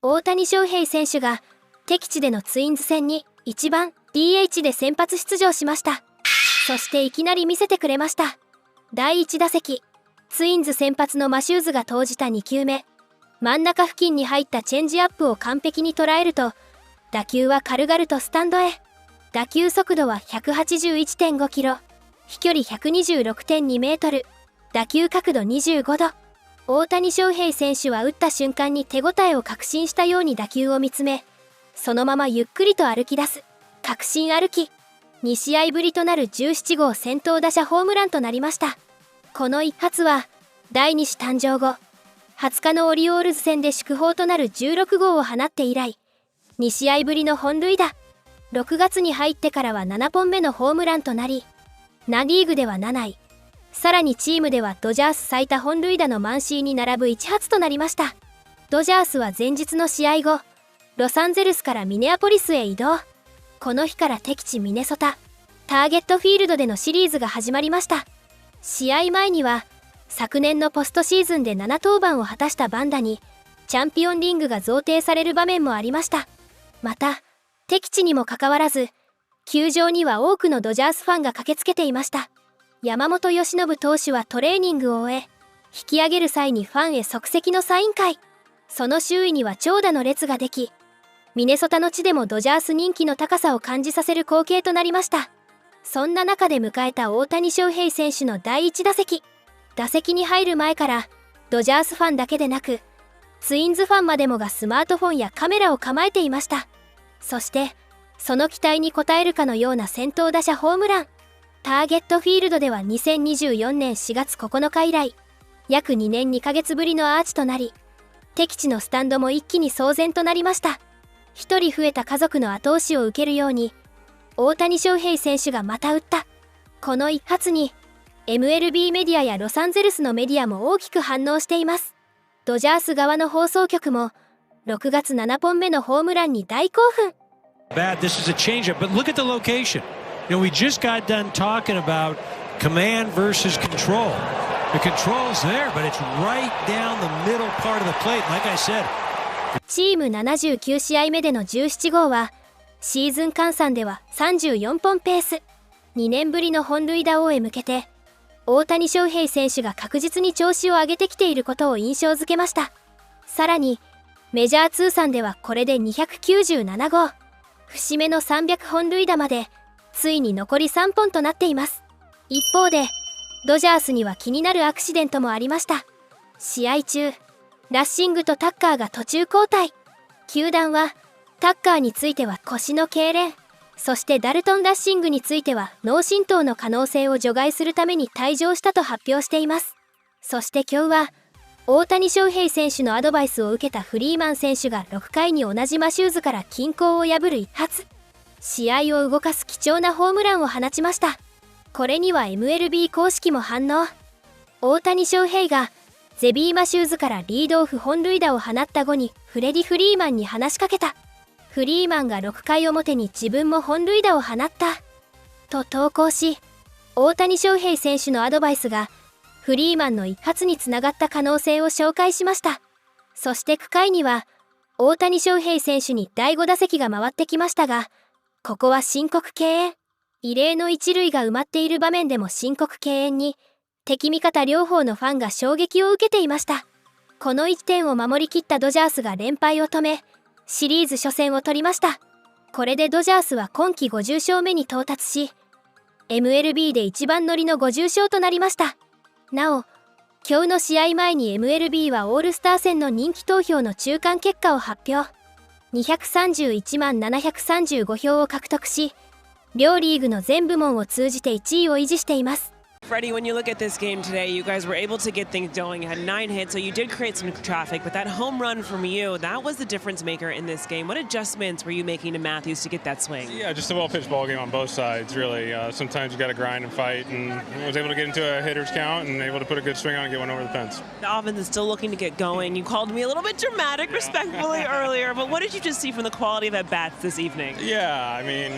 大谷翔平選手が敵地でのツインズ戦に1番 DH で先発出場しました。そしていきなり見せてくれました。第1打席、ツインズ先発のマシューズが投じた2球目、真ん中付近に入ったチェンジアップを完璧に捉えると、打球は軽々とスタンドへ。打球速度は 181.5 キロ、飛距離 126.2 メートル、打球角度25度。大谷翔平選手は打った瞬間に手応えを確信したように打球を見つめ、そのままゆっくりと歩き出す確信歩き。2試合ぶりとなる17号先頭打者ホームランとなりました。この一発は第2子誕生後20日のオリオールズ戦で祝砲となる16号を放って以来2試合ぶりの本塁打。6月に入ってからは7本目のホームランとなり、ナ・リーグでは7位、さらにチームではドジャース最多本塁打のマンシーに並ぶ1発となりました。ドジャースは前日の試合後、ロサンゼルスからミネアポリスへ移動。この日から敵地ミネソタターゲットフィールドでのシリーズが始まりました。試合前には昨年のポストシーズンで7登板を果たしたバンダにチャンピオンリングが贈呈される場面もありました。また敵地にもかかわらず球場には多くのドジャースファンが駆けつけていました。山本由伸投手はトレーニングを終え、引き上げる際にファンへ即席のサイン会。その周囲には長蛇の列ができ、ミネソタの地でもドジャース人気の高さを感じさせる光景となりました。そんな中で迎えた大谷翔平選手の第1打席。打席に入る前からドジャースファンだけでなくツインズファンまでもがスマートフォンやカメラを構えていました。そしてその期待に応えるかのような先頭打者ホームラン。ターゲットフィールドでは2024年4月9日以来約2年2ヶ月ぶりのアーチとなり、敵地のスタンドも一気に騒然となりました。一人増えた家族の後押しを受けるように大谷翔平選手がまた打った。この一発に MLB メディアやロサンゼルスのメディアも大きく反応しています。ドジャース側の放送局も6月7本目のホームランに大興奮。Bad. This is a changeup, but look at the location. You know, we just got done talking about command versus control. The control's there, but it's right down the middle part of the plate. Like I said. チーム79試合目での17号はシーズン換算では34本ペース。2年ぶりの本塁打王へ向けて大谷翔平選手が確実に調子を上げてきていることを印象づけました。さらにメジャー通算ではこれで297号、節目の300本塁打までついに残り3本となっています。一方でドジャースには気になるアクシデントもありました。試合中ラッシングとタッカーが途中交代。球団はタッカーについては腰の痙攣、そしてダルトン・ラッシングについては脳震盪の可能性を除外するために退場したと発表しています。そして今日は大谷翔平選手のアドバイスを受けたフリーマン選手が6回に同じマシューズから均衡を破る一発。試合を動かす貴重なホームランを放ちました。これには MLB 公式も反応。大谷翔平がゼビー・マシューズからリードオフ本塁打を放った後にフレディ・フリーマンに話しかけた。フリーマンが6回表に自分も本塁打を放ったと投稿し、大谷翔平選手のアドバイスがフリーマンの一発につながった可能性を紹介しました。そして9回には大谷翔平選手に第5打席が回ってきましたが、ここは申告敬遠。異例の一塁が埋まっている場面でも申告敬遠に敵味方両方のファンが衝撃を受けていました。この1点を守りきったドジャースが連敗を止めシリーズ初戦を取りました。これでドジャースは今季50勝目に到達し MLB で一番乗りの50勝となりました。なお今日の試合前に MLB はオールスター戦の人気投票の中間結果を発表。231万735票を獲得し、両リーグの全部門を通じて1位を維持しています。Freddie, when you look at this game today, you guys were able to get things going. You had 9 hits, so you did create some traffic, but that home run from you, that was the difference maker in this game. What adjustments were you making to Matthews to get that swing? Yeah, just a well-pitched ball game on both sides, really. Sometimes you got to grind and fight, and I was able to get into a hitter's count and able to put a good swing on and get one over the fence. The offense is still looking to get going. You called me a little bit dramatic, respectfully, earlier, but what did you just see from the quality of at-bats this evening? Yeah, I mean,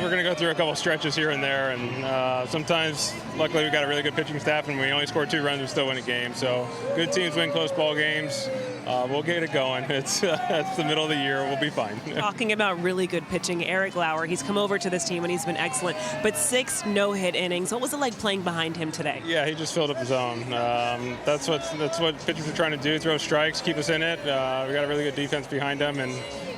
we're going to go through a couple stretches here and there, and sometimes, luckily, we've got a really good pitching staff, and we only scored 2 runs and still win a game. So good teams win close ball games. We'll get it going. It's the middle of the year. We'll be fine. Talking about really good pitching, Eric Lauer, he's come over to this team and he's been excellent, but 6 no-hit innings. What was it like playing behind him today? Yeah, he just filled up the zone. That's what pitchers are trying to do, throw strikes, keep us in it. We got a really good defense behind him, and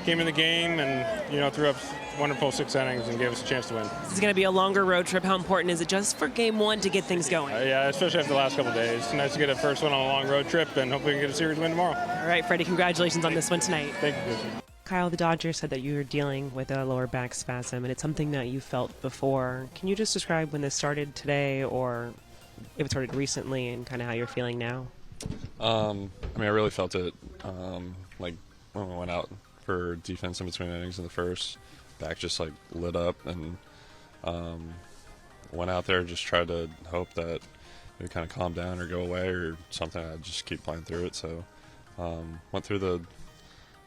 came in the game and, threw up wonderful 6 innings and gave us a chance to win. This is going to be a longer road trip. How important is it just for game 1 to get things going? Yeah, especially after the last couple of days. It's nice to get a first one on a long road trip, and hopefully we can get a series win tomorrow. All right, Freddie, congratulations on this one tonight. Thank you, Christian. Kyle, the Dodgers said that you were dealing with a lower back spasm, and it's something that you felt before. Can you just describe when this started today, or if it started recently, and kind of how you're feeling now? I really felt it like when we went out for defense in between innings in the first. Back just like lit up, and went out there, just tried to hope that it would kind of calm down or go away or something. I'd just keep playing through it. So went through the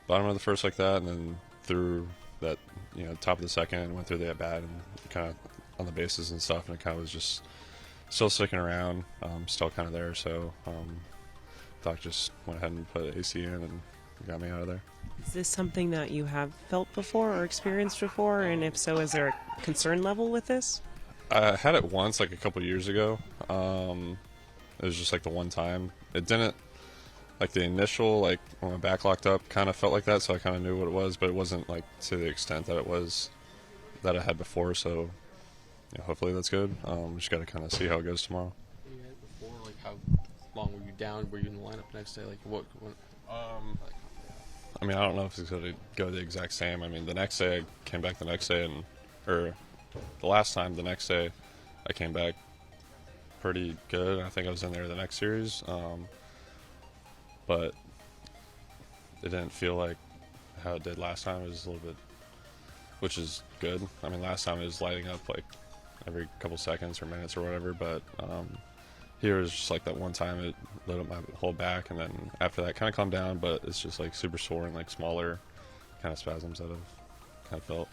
bottom of the first like that, and then through that top of the second, went through the at bat and kind of on the bases and stuff, and it kind of was just still sticking around, still kind of there. So Doc just went ahead and put AC in and got me out of there. Is this something that you have felt before or experienced before? And if so, is there a concern level with this? I had it once, like a couple years ago. It was just like the one time. It didn't, like the initial, like when my back locked up, kind of felt like that, so I kind of knew what it was, but it wasn't like to the extent that it was that I had before. So hopefully that's good. Just got to kind of see how it goes tomorrow. You had before, like how long were you down? Were you in the lineup next day? Like what I don't know if it's going to go the exact same. The next day I came back the next day, or the last time the next day I came back pretty good. I think I was in there the next series, but it didn't feel like how it did last time. It was a little bit, which is good. Last time it was lighting up like every couple seconds or minutes or whatever, but here it was just like that one time it lit up my whole back, and then after that kind of calmed down, but it's just like super sore and like smaller kind of spasms that I've kind of felt.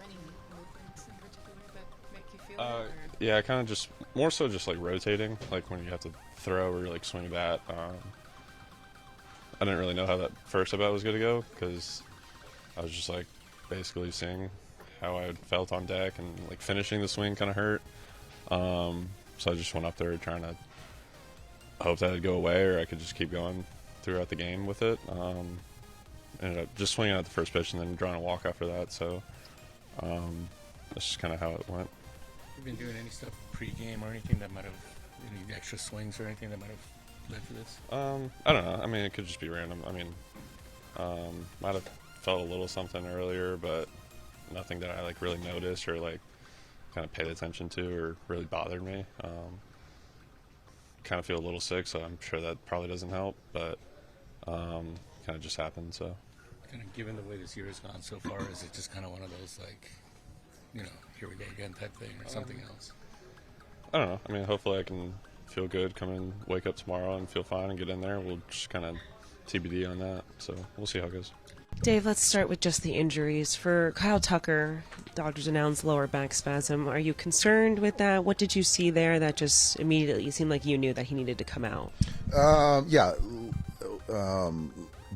Any movements in particular that make you feel it? Yeah, kind of just more so just like rotating, like when you have to throw or like swing a bat. I didn't really know how that first at bat was going to go, because I was just like basically seeing how I felt on deck, and like finishing the swing kind of hurt. So I just went up there trying to hope that it'd go away, or I could just keep going throughout the game with it. Ended up just swinging at the first pitch and then drawing a walk after that. So that's just kind of how it went. You've been doing any stuff pre-game or anything that might have any extra swings or anything that might have led to this? I don't know. It could just be random. Might have felt a little something earlier, but nothing that I like really noticed or like kind of paid attention to or really bothered me. Kind of feel a little sick, so I'm sure that probably doesn't help, but kind of just happened. So Kind of given the way this year has gone so far, is it just kind of one of those like, here we go again type thing, or something else? I don't know. Hopefully I can feel good, come in, wake up tomorrow and feel fine and get in there. We'll just kind of TBD on that, so we'll see how it goes. Dave, let's start with just the injuries. For Kyle Tucker, doctors announced lower back spasm. Are you concerned with that? What did you see there that just immediately seemed like you knew that he needed to come out?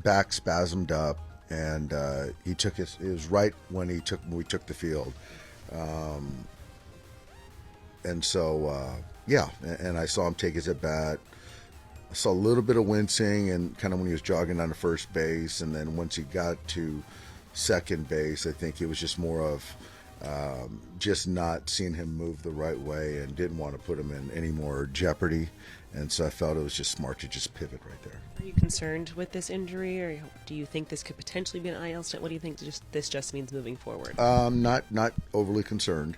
Back spasmed up, and he took it was right when we took the field. And I saw him take his at bat. I saw a little bit of wincing and kind of when he was jogging down to first base, and then once he got to second base, I think it was just more of just not seeing him move the right way and didn't want to put him in any more jeopardy. And so I felt it was just smart to just pivot right there. Are you concerned with this injury, or do you think this could potentially be an IL stint? What do you think this just means moving forward? Not overly concerned.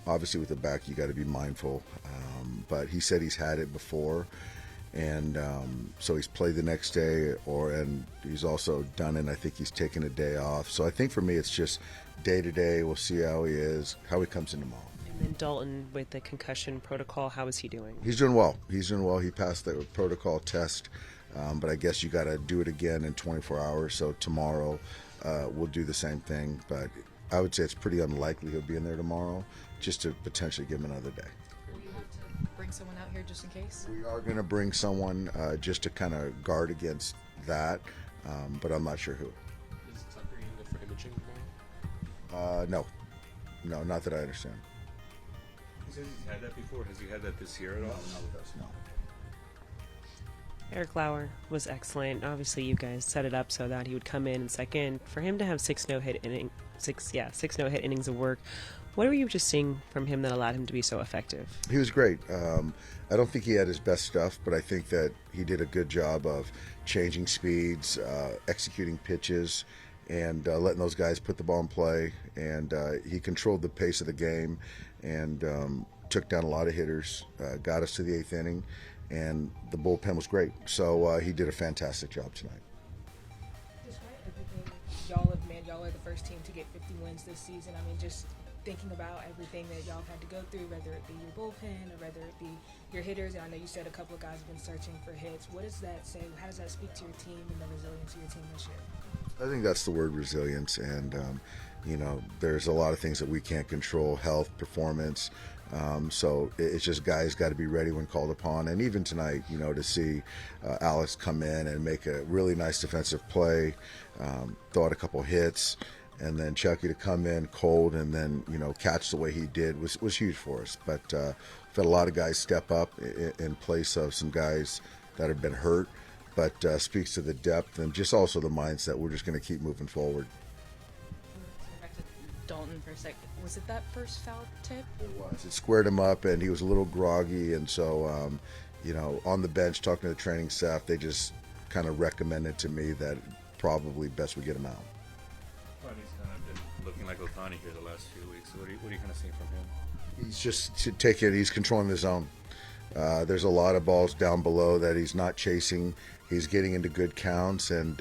Obviously, with the back, you got to be mindful. But he said he's had it before, and so he's played the next day, and he's also done it. I think he's taken a day off. So I think for me, it's just day to day. We'll see how he is, how he comes in tomorrow. And then Dalton with the concussion protocol, how is he doing? He's doing well. He passed the protocol test, but I guess you got to do it again in 24 hours. So tomorrow we'll do the same thing, but I would say it's pretty unlikely he'll be in there tomorrow, just to potentially give him another day. Will you have to bring bring someone out here just in case? We are going to bring someone just to kind of guard against that, but I'm not sure who. Is Tucker using it for imaging tomorrow? No, not that I understand. He says he's had that before. Has he had that this year at all? No. Eric Lauer was excellent. Obviously, you guys set it up so that he would come in second. For him to have six no-hit innings of work, what were you just seeing from him that allowed him to be so effective? He was great. I don't think he had his best stuff, but I think that he did a good job of changing speeds, executing pitches, and letting those guys put the ball in play. And he controlled the pace of the game and took down a lot of hitters, got us to the 8th inning, and the bullpen was great. So he did a fantastic job tonight. Despite everything, y'all are the first team to get 50 wins this season. I mean, just thinking about everything that y'all have had to go through, whether it be your bullpen or whether it be your hitters, and I know you said a couple of guys have been searching for hits. What does that say? How does that speak to your team and the resilience of your team this year? I think that's the word, resilience, and there's a lot of things that we can't control, health, performance. So it's just guys got to be ready when called upon. And even tonight, to see Alex come in and make a really nice defensive play, throw out a couple hits, and then Chucky to come in cold and then catch the way he did was huge for us. But we've had a lot of guys step up in place of some guys that have been hurt. But speaks to the depth and just also the mindset. We're just going to keep moving forward. Back to Dalton for a sec. Was it that first foul tip? It was. It squared him up, and he was a little groggy. And so, on the bench talking to the training staff, they just kind of recommended to me that probably best we get him out. Well, he's kind of been looking like ohtani here the last few weeks. What are you kind of seeing from him? He's just to take it. He's controlling the zone. There's a lot of balls down below that he's not chasing. He's getting into good counts, and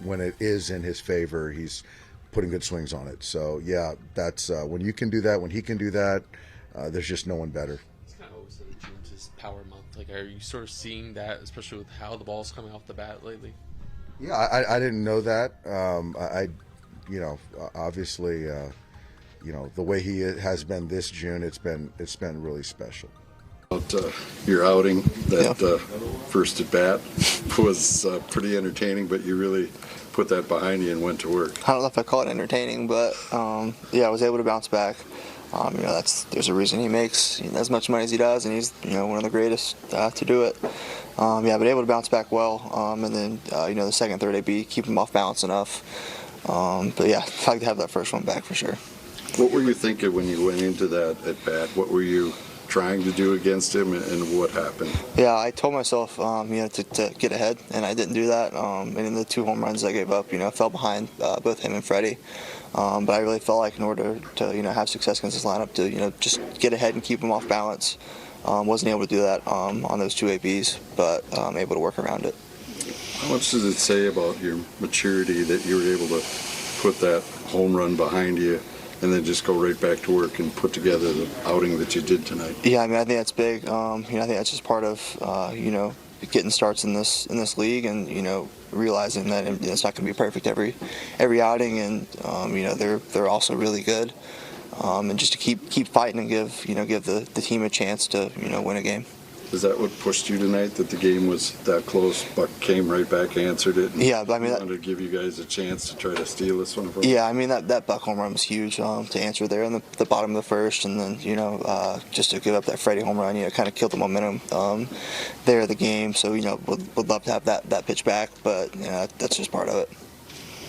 when it is in his favor, he's putting good swings on it. So, yeah, that's when you can do that, when he can do that, there's just no one better. It's kind of always said that June's his power month. Like, are you sort of seeing that, especially with how the ball's coming off the bat lately? Yeah, I didn't know that. Obviously, the way he has been this June, it's been really special. Your outing, that first at bat was pretty entertaining, but you really put that behind you and went to work. I don't know if I call it entertaining, but I was able to bounce back. There's a reason he makes as much money as he does, and he's one of the greatest to do it. But able to bounce back well, and then the second, third AB, keep him off balance enough. I'd like to have that first one back for sure. What were you thinking when you went into that at bat? What were you trying to do against him, and what happened? Yeah, I told myself, to get ahead, and I didn't do that. And in the 2 home runs I gave up, I fell behind both him and Freddie. But I really felt like in order to, have success against this lineup, to, just get ahead and keep him off balance. Wasn't able to do that on those 2 ABs, but able to work around it. How much does it say about your maturity that you were able to put that home run behind you and then just go right back to work and put together the outing that you did tonight? Yeah, I think that's big. I think that's just part of, getting starts in this league, and realizing that it's not going to be perfect every outing, and they're also really good, and just to keep fighting and give the team a chance to win a game. Is that what pushed you tonight, that the game was that close? Buck came right back, answered it, and but wanted to give you guys a chance to try to steal this one from that Buck home run was huge to answer there in the bottom of the first, and then just to give up that Freddie home run, kind of killed the momentum there of the game. So would love to have that pitch back, but that's just part of it.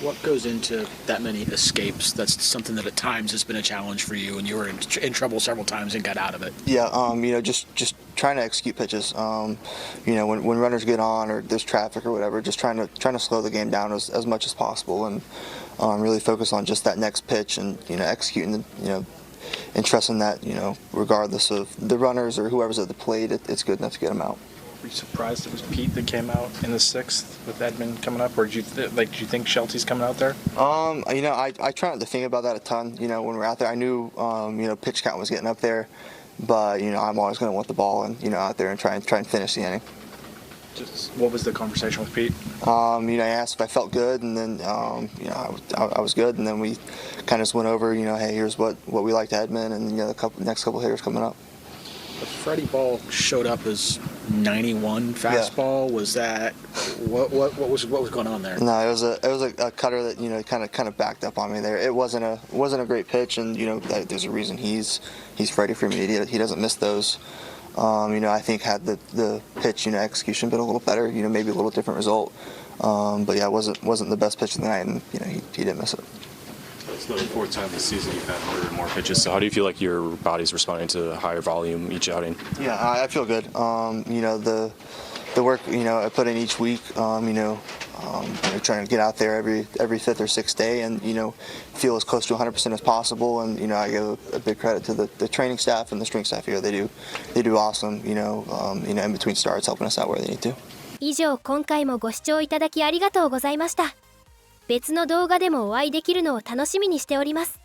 What goes into that many escapes? That's something that at times has been a challenge for you, and you were in trouble several times and got out of it. Yeah, just trying to execute pitches. When runners get on or there's traffic or whatever, just trying to slow the game down as much as possible, and really focus on just that next pitch, and executing and trusting that regardless of the runners or whoever's at the plate, it's good enough to get them out. Were you surprised it was Pete that came out in the 6th with Edmund coming up, or do you think Shelty's coming out there? I try not to think about that a ton. When we're out there, I knew pitch count was getting up there, but I'm always going to want the ball and out there and try and finish the inning. Just what was the conversation with Pete? I asked if I felt good, and then I was good, and then we kind of just went over hey, here's what we like to Edmund, and the next couple hitters coming up. Freddie Ball showed up as 91 fastball. Yeah. Was that what was going on there? No, it was a cutter that kind of backed up on me there. It wasn't a great pitch, and there's a reason he's Freddie for me. He doesn't miss those. I think had the pitch execution been a little better, maybe a little different result. But yeah, it wasn't the best pitch of the night, and he didn't miss it. It's the fourth time this season you've had 100 or more pitches. So how do you feel like your body's responding to a higher volume each outing? Yeah, I feel good. The work I put in each week. Trying to get out there every fifth or sixth day, and feel as close to 100% as possible. And I give a big credit to the training staff and the strength staff here. They do awesome. In between starts, helping us out where they need to. 以上、今回もご視聴いただきありがとうございました。別の動画でもお会いできるのを楽しみにしております。